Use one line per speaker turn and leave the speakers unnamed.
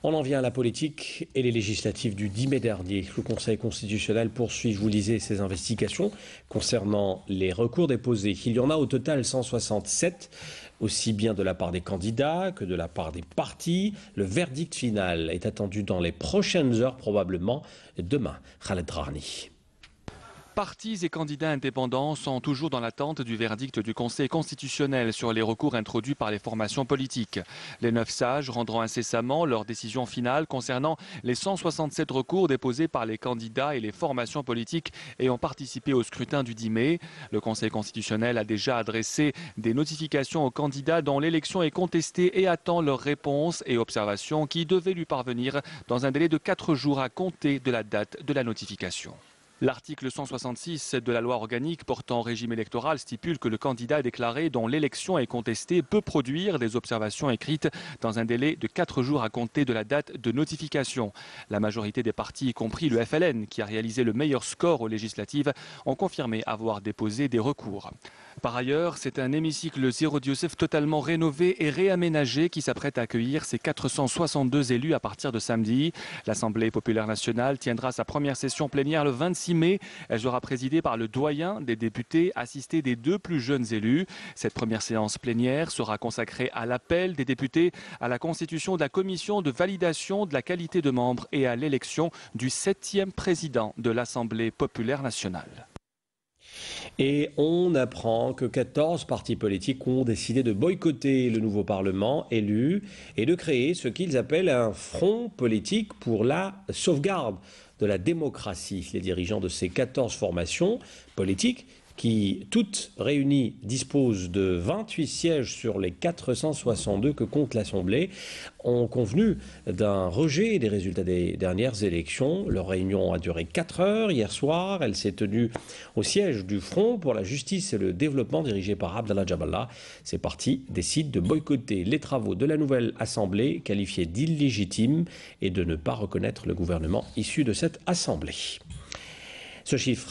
On en vient à la politique et les législatives du 10 mai dernier. Le Conseil constitutionnel poursuit, je vous le disais, ses investigations concernant les recours déposés. Il y en a au total 167, aussi bien de la part des candidats que de la part des partis. Le verdict final est attendu dans les prochaines heures, probablement demain. Khaled Drarni.
Partis et candidats indépendants sont toujours dans l'attente du verdict du Conseil constitutionnel sur les recours introduits par les formations politiques. Les 9 sages rendront incessamment leur décision finale concernant les 167 recours déposés par les candidats et les formations politiques ayant participé au scrutin du 10 mai. Le Conseil constitutionnel a déjà adressé des notifications aux candidats dont l'élection est contestée et attend leurs réponses et observations qui devaient lui parvenir dans un délai de 4 jours à compter de la date de la notification. L'article 166 de la loi organique portant régime électoral stipule que le candidat déclaré dont l'élection est contestée peut produire des observations écrites dans un délai de 4 jours à compter de la date de notification. La majorité des partis, y compris le FLN, qui a réalisé le meilleur score aux législatives, ont confirmé avoir déposé des recours. Par ailleurs, c'est un hémicycle Zéro Diosef totalement rénové et réaménagé qui s'apprête à accueillir ses 462 élus à partir de samedi. L'Assemblée populaire nationale tiendra sa première session plénière le 26 mai. Elle sera présidée par le doyen des députés, assisté des 2 plus jeunes élus. Cette première séance plénière sera consacrée à l'appel des députés, à la constitution de la commission de validation de la qualité de membres et à l'élection du 7e président de l'Assemblée populaire nationale.
Et on apprend que 14 partis politiques ont décidé de boycotter le nouveau Parlement élu et de créer ce qu'ils appellent un front politique pour la sauvegarde de la démocratie. Les dirigeants de ces 14 formations politiques, qui toutes réunies disposent de 28 sièges sur les 462 que compte l'Assemblée, ont convenu d'un rejet des résultats des dernières élections. Leur réunion a duré 4 heures hier soir. Elle s'est tenue au siège du Front pour la justice et le développement dirigé par Abdallah Jaballah. Ces partis décident de boycotter les travaux de la nouvelle Assemblée, qualifiée d'illégitime, et de ne pas reconnaître le gouvernement issu de cette Assemblée. Ce chiffre